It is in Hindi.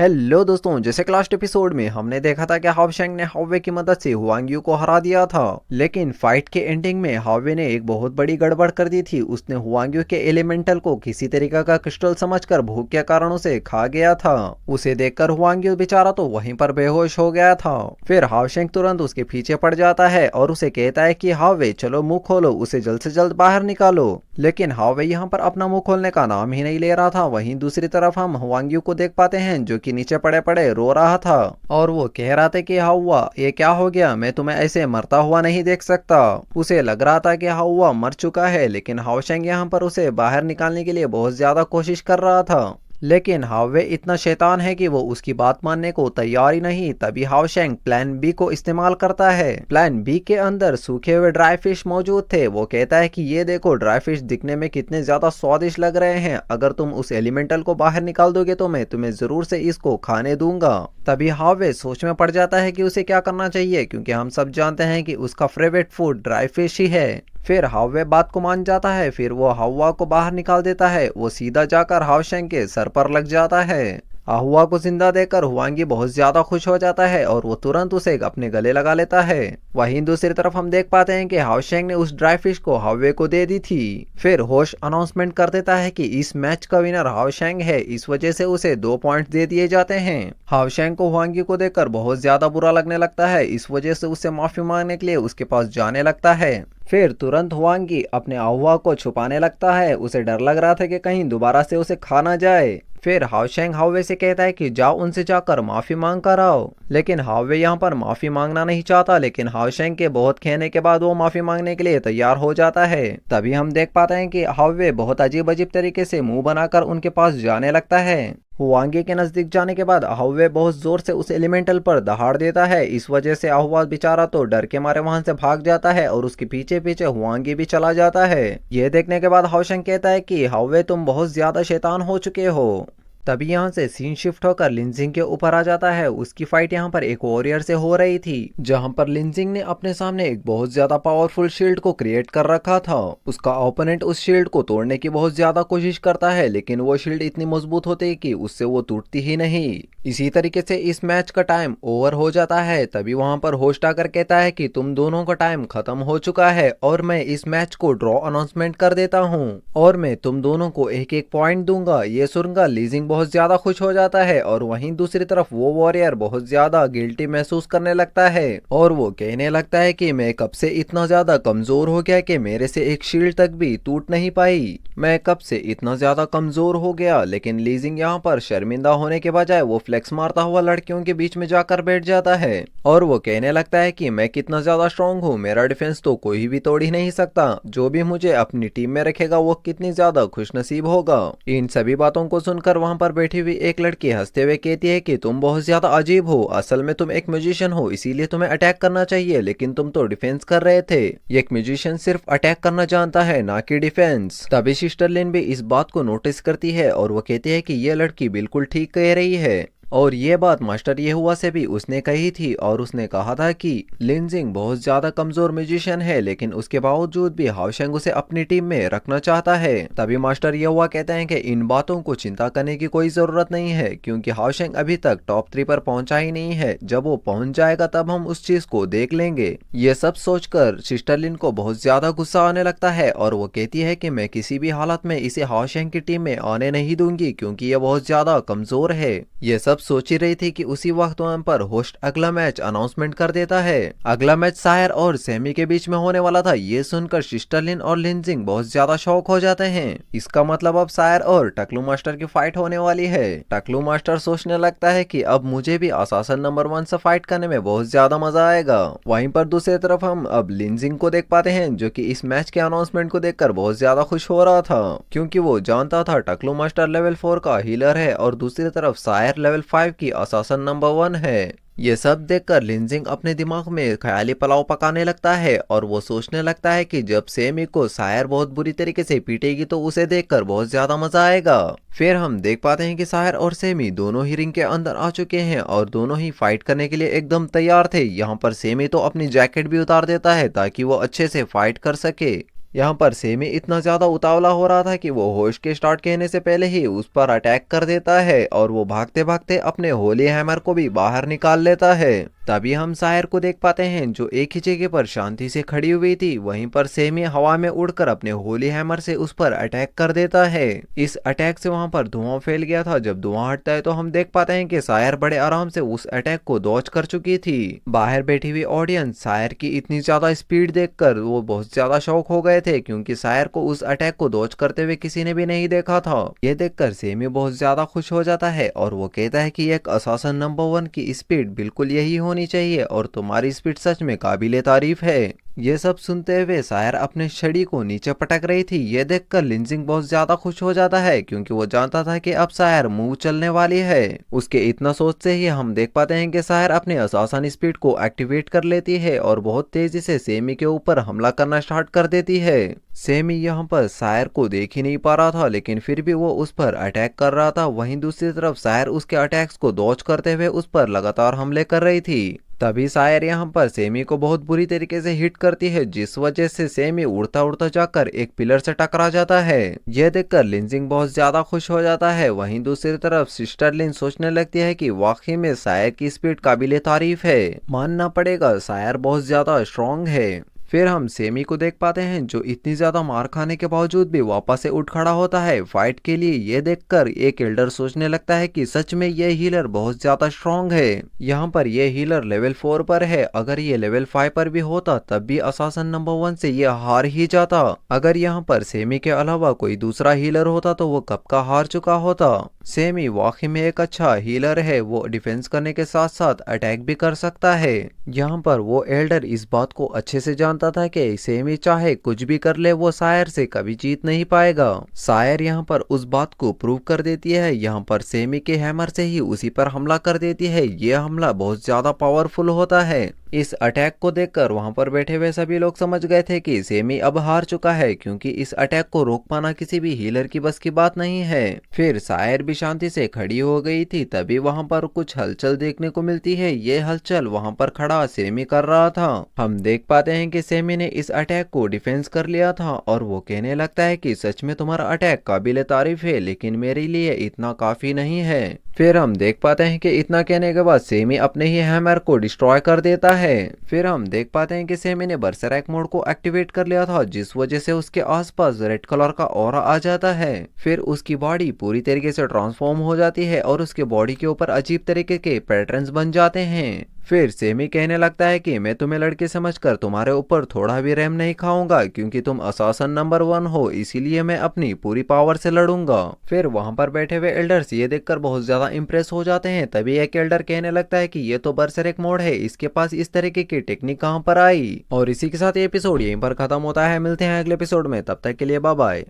हेलो दोस्तों, जैसे कि लास्ट एपिसोड में हमने देखा था कि हावशेंग ने हावे की मदद से हुआंग यू को हरा दिया था। लेकिन फाइट के एंडिंग में हावे ने एक बहुत बड़ी गड़बड़ कर दी थी। उसने हुआंग यू के एलिमेंटल को किसी तरीके का क्रिस्टल समझकर भूख के कारण उसे खा गया था। उसे देखकर हुआंग यू बेचारा तो वहीं पर बेहोश हो गया था। फिर हावशेंग तुरंत उसके पीछे पड़ जाता है और उसे कहता है कि हावे चलो मुंह खोलो, उसे जल्द से जल्द बाहर निकालो। लेकिन हावे यहाँ पर अपना मुंह खोलने का नाम ही नहीं ले रहा था। वहीं दूसरी तरफ हम हुआंग यू को देख पाते हैं जो कि नीचे पड़े पड़े रो रहा था और वो कह रहा था कि हाउआ ये क्या हो गया, मैं तुम्हें ऐसे मरता हुआ नहीं देख सकता। उसे लग रहा था कि हाउआ मर चुका है, लेकिन हावशेंग यहाँ पर उसे बाहर निकालने के लिए बहुत ज्यादा कोशिश कर रहा था। लेकिन हावे इतना शैतान है कि वो उसकी बात मानने को तैयार ही नहीं। तभी हावशेंग प्लान बी को इस्तेमाल करता है। प्लान बी के अंदर सूखे हुए ड्राई फिश मौजूद थे। वो कहता है कि ये देखो, ड्राई फिश दिखने में कितने ज्यादा स्वादिष्ट लग रहे हैं, अगर तुम उस एलिमेंटल को बाहर निकाल दोगे तो मैं तुम्हें जरूर से इसको खाने दूंगा। तभी हावे सोच में पड़ जाता है कि उसे क्या करना चाहिए, क्योंकि हम सब जानते हैं कि उसका फेवरेट फूड ड्राई फिश ही है। फिर हावे बात को मान जाता है। फिर वो हवा को बाहर निकाल देता है। वो सीधा जाकर हावशेंग के सर पर लग जाता है। अहुआ को जिंदा देखकर हुआंगी बहुत ज्यादा खुश हो जाता है और वो तुरंत उसे अपने गले लगा लेता है। वहीं दूसरी तरफ हम देख पाते हैं कि हावशेंग ने उस ड्राई फिश को हावे को दे दी थी। फिर होश अनाउंसमेंट कर देता है कि इस मैच का विनर हावशेंग है, इस वजह से उसे 2 पॉइंट दे दिए जाते हैं। हावशेंग को हुआंगी को देखकर बहुत ज्यादा बुरा लगने लगता है, इस वजह से उसे माफी मांगने के लिए उसके पास जाने लगता है। फिर तुरंत हुआंगी अपने अहुआ को छुपाने लगता है। उसे डर लग रहा था कि कहीं दोबारा से उसे खा ना जाए। फिर हावशेंग हावे से कहता है कि जाओ उनसे जाकर माफी मांग कर आओ। लेकिन हावे यहाँ पर माफी मांगना नहीं चाहता, लेकिन हावशेंग के बहुत कहने के बाद वो माफी मांगने के लिए तैयार हो जाता है। तभी हम देख पाते हैं कि हावे बहुत अजीब अजीब तरीके से मुंह बनाकर उनके पास जाने लगता है। हुआंगी के नजदीक जाने के बाद अहुवे बहुत जोर से उस एलिमेंटल पर दहाड़ देता है। इस वजह से अहुआ बेचारा तो डर के मारे वहां से भाग जाता है और उसके पीछे पीछे हुआंगी भी चला जाता है। यह देखने के बाद हावशेंग कहता है कि हावे तुम बहुत ज्यादा शैतान हो चुके हो। तभी यहाँ से सीन शिफ्ट होकर लिनजिंग के ऊपर आ जाता है। उसकी फाइट यहाँ पर एक वॉरियर से हो रही थी, जहाँ पर लिनजिंग ने अपने सामने एक बहुत ज्यादा पावरफुल शील्ड को क्रिएट कर रखा था। उसका ओपोनेंट उस शील्ड को तोड़ने की बहुत ज्यादा कोशिश करता है, लेकिन वो शील्ड इतनी मजबूत होती है कि उससे वो टूटती ही नहीं। इसी तरीके से इस मैच का टाइम ओवर हो जाता है। तभी वहां पर होस्ट आकर कहता है कि तुम दोनों का टाइम खत्म हो चुका है और मैं इस मैच को ड्रॉ अनाउंसमेंट कर देता हूँ और मैं तुम दोनों को एक एक पॉइंट दूंगा। ये सुनकर लीजिंग बहुत ज्यादा खुश हो जाता है और वहीं दूसरी तरफ वो वॉरियर बहुत ज्यादा गिल्टी महसूस करने लगता है और वो कहने लगता है कि मैं कब से इतना ज्यादा कमजोर हो गया कि मेरे से एक शील्ड तक भी टूट नहीं पाई, मैं कब से इतना ज्यादा कमजोर हो गया। लेकिन लीजिंग यहाँ पर शर्मिंदा होने के बजाय वो फ्लेक्स मारता हुआ लड़कियों के बीच में जाकर बैठ जाता है और वो कहने लगता है कि मैं कितना ज्यादा स्ट्रांग हूँ, मेरा डिफेंस तो कोई भी तोड़ ही नहीं सकता, जो भी मुझे अपनी टीम में रखेगा वो कितनी ज्यादा खुशनसीब होगा। इन सभी बातों को सुनकर वहां पर बैठी हुई एक लड़की हंसते हुए कहती है कि तुम बहुत ज्यादा अजीब हो, असल में तुम एक म्यूजिशियन हो, इसीलिए तुम्हें अटैक करना चाहिए, लेकिन तुम तो डिफेंस कर रहे थे। एक म्यूजिशियन सिर्फ अटैक करना जानता है, ना कि डिफेंस। तभी सिस्टर लिन भी इस बात को नोटिस करती है और वो कहती है कि ये लड़की बिल्कुल ठीक कह रही है। और ये बात मास्टर येहुआ से भी उसने कही थी और उसने कहा था कि लिनजिंग बहुत ज्यादा कमजोर म्यूजिशियन है, लेकिन उसके बावजूद भी हावशेंग उसे अपनी टीम में रखना चाहता है। तभी मास्टर येहुआ कहते हैं कि इन बातों को चिंता करने की कोई जरूरत नहीं है, क्योंकि हावशेंग अभी तक टॉप 3 पर पहुंचा ही नहीं है, जब वो पहुंच जाएगा तब हम उस चीज को देख लेंगे। ये सब सोचकर सिस्टर लिन को बहुत ज्यादा गुस्सा आने लगता है और वो कहती है कि मैं किसी भी हालत में इसे हावशेंग की टीम में आने नहीं दूंगी, क्योंकि ये बहुत ज्यादा कमजोर है। ये सब सोच ही रही थी कि उसी वक्त वहां पर होस्ट अगला मैच अनाउंसमेंट कर देता है। अगला मैच सायर और सेमी के बीच में होने वाला था। ये सुनकर सिस्टर लिन और लिनजिंग बहुत ज्यादा शौक हो जाते हैं। इसका मतलब अब सायर और टकलू मास्टर की फाइट होने वाली है। टकलू मास्टर सोचने लगता है कि अब मुझे भी असासन नंबर 1 से फाइट करने में बहुत ज्यादा मजा आएगा। वहीं पर दूसरी तरफ हम अब लिनजिंग को देख पाते हैं, जो कि इस मैच के अनाउंसमेंट को देखकर बहुत ज्यादा खुश हो रहा था, क्योंकि वो जानता था टकलू मास्टर लेवल 4 का हीलर है और दूसरी तरफ सायर लेवल 5 की असासन नंबर 1 है। ये सब देखकर लिनजिंग अपने दिमाग में ख्याली पुलाव पकाने लगता है और वो सोचने लगता है कि जब सेमी को सायर बहुत बुरी तरीके से पीटेगी तो उसे देखकर बहुत ज्यादा मजा आएगा। फिर हम देख पाते हैं कि सायर और सेमी दोनों ही रिंग के अंदर आ चुके हैं और दोनों ही फाइट करने के लिए एकदम तैयार थे। यहाँ पर सेमी तो अपनी जैकेट भी उतार देता है ताकि वो अच्छे से फाइट कर सके। यहाँ पर सेमी इतना ज्यादा उतावला हो रहा था कि वो होश के स्टार्ट कहने से पहले ही उस पर अटैक कर देता है और वो भागते भागते अपने होली हैमर को भी बाहर निकाल लेता है। तभी हम सायर को देख पाते हैं जो एक ही जगह पर शांति से खड़ी हुई थी। वहीं पर सेमी हवा में उड़कर अपने होली हैमर से उस पर अटैक कर देता है। इस अटैक से वहां पर धुआं फैल गया था। जब धुआं हटता है तो हम देख पाते हैं कि सायर बड़े आराम से उस अटैक को डॉज कर चुकी थी। बाहर बैठी हुई ऑडियंस सायर की इतनी ज्यादा स्पीड देखकर वो बहुत ज्यादा शॉक हो गए थे, क्योंकि सायर को उस अटैक को डॉज करते हुए किसी ने भी नहीं देखा था। ये देखकर सेमी बहुत ज्यादा खुश हो जाता है और वो कहता है कि एक असासन नंबर 1 की स्पीड बिल्कुल यही होनी चाहिए और तुम्हारी स्पीड सच में काबिले तारीफ है। ये सब सुनते हुए सायर अपने छड़ी को नीचे पटक रही थी। ये देखकर लिंजिंग बहुत ज्यादा खुश हो जाता है, क्योंकि वो जानता था कि अब सायर मूव चलने वाली है। उसके इतना सोचते ही हम देख पाते हैं कि सायर अपने असासन स्पीड को एक्टिवेट कर लेती है और बहुत तेजी से सेमी के ऊपर हमला करना स्टार्ट कर देती है। सेमी यहाँ पर सायर को देख ही नहीं पा रहा था, लेकिन फिर भी वो उस पर अटैक कर रहा था। वहीं दूसरी तरफ सायर उसके अटैक्स को डॉज करते हुए उस पर लगातार हमले कर रही थी। तभी सायर यहाँ पर सेमी को बहुत बुरी तरीके से हिट करती है, जिस वजह से सेमी उड़ता उड़ता जाकर एक पिलर से टकरा जाता है। यह देखकर लिंजिंग बहुत ज्यादा खुश हो जाता है। वहीं दूसरी तरफ सिस्टर लिन सोचने लगती है कि वाकई में सायर की स्पीड काबिले तारीफ है, मानना पड़ेगा सायर बहुत ज्यादा स्ट्रांग है। फिर हम सेमी को देख पाते हैं जो इतनी ज्यादा मार खाने के बावजूद भी वापस से उठ खड़ा होता है फाइट के लिए। ये देखकर एक एल्डर सोचने लगता है कि सच में ये हीलर बहुत ज्यादा स्ट्रांग है। यहाँ पर ये हीलर लेवल 4 पर है, अगर ये लेवल 5 पर भी होता तब भी असासन नंबर 1 से ये हार ही जाता। अगर यहाँ पर सेमी के अलावा कोई दूसरा हीलर होता तो वो कब का हार चुका होता। सेमी वाकई में एक अच्छा हीलर है, वो डिफेंस करने के साथ साथ अटैक भी कर सकता है। यहाँ पर वो एल्डर इस बात को अच्छे से जानता था कि सेमी चाहे कुछ भी कर ले वो सायर से कभी जीत नहीं पाएगा। सायर यहाँ पर उस बात को प्रूव कर देती है। यहाँ पर सेमी के हैमर से ही उसी पर हमला कर देती है। ये हमला बहुत ज्यादा पावरफुल होता है। इस अटैक को देखकर वहां पर बैठे हुए सभी लोग समझ गए थे कि सेमी अब हार चुका है, क्योंकि इस अटैक को रोक पाना किसी भी हीलर की बस की बात नहीं है। फिर सायर भी शांति से खड़ी हो गई थी। तभी वहां पर कुछ हलचल देखने को मिलती है। ये हलचल वहां पर खड़ा सेमी कर रहा था। हम देख पाते हैं कि सेमी ने इस अटैक को डिफेंस कर लिया था और वो कहने लगता है कि सच में तुम्हारा अटैक काबिले तारीफ है, लेकिन मेरे लिए इतना काफी नहीं है। फिर हम देख पाते हैं कि इतना कहने के बाद सेमी अपने ही हैमर को डिस्ट्रॉय कर देता है। फिर हम देख पाते हैं कि सेमी ने बर्सराक मोड को एक्टिवेट कर लिया था, जिस वजह से उसके आसपास रेड कलर का ऑरा आ जाता है। फिर उसकी बॉडी पूरी तरीके से ट्रांसफॉर्म हो जाती है और उसके बॉडी के ऊपर अजीब तरीके के पैटर्न्स बन जाते हैं। फिर सेमी कहने लगता है कि मैं तुम्हें लड़के समझकर तुम्हारे ऊपर थोड़ा भी रहम नहीं खाऊंगा, क्योंकि तुम असासन नंबर 1 हो, इसीलिए मैं अपनी पूरी पावर से लड़ूंगा। फिर वहां पर बैठे हुए एल्डर्स ये देखकर बहुत ज्यादा इंप्रेस हो जाते हैं। तभी एक एल्डर कहने लगता है कि ये तो बर्सरेक मोड है, इसके पास इस तरीके की टेक्निक कहां पर आई। और इसी के साथ ये एपिसोड यहीं पर खत्म होता है। मिलते हैं अगले एपिसोड में, तब तक के लिए बाय बाय।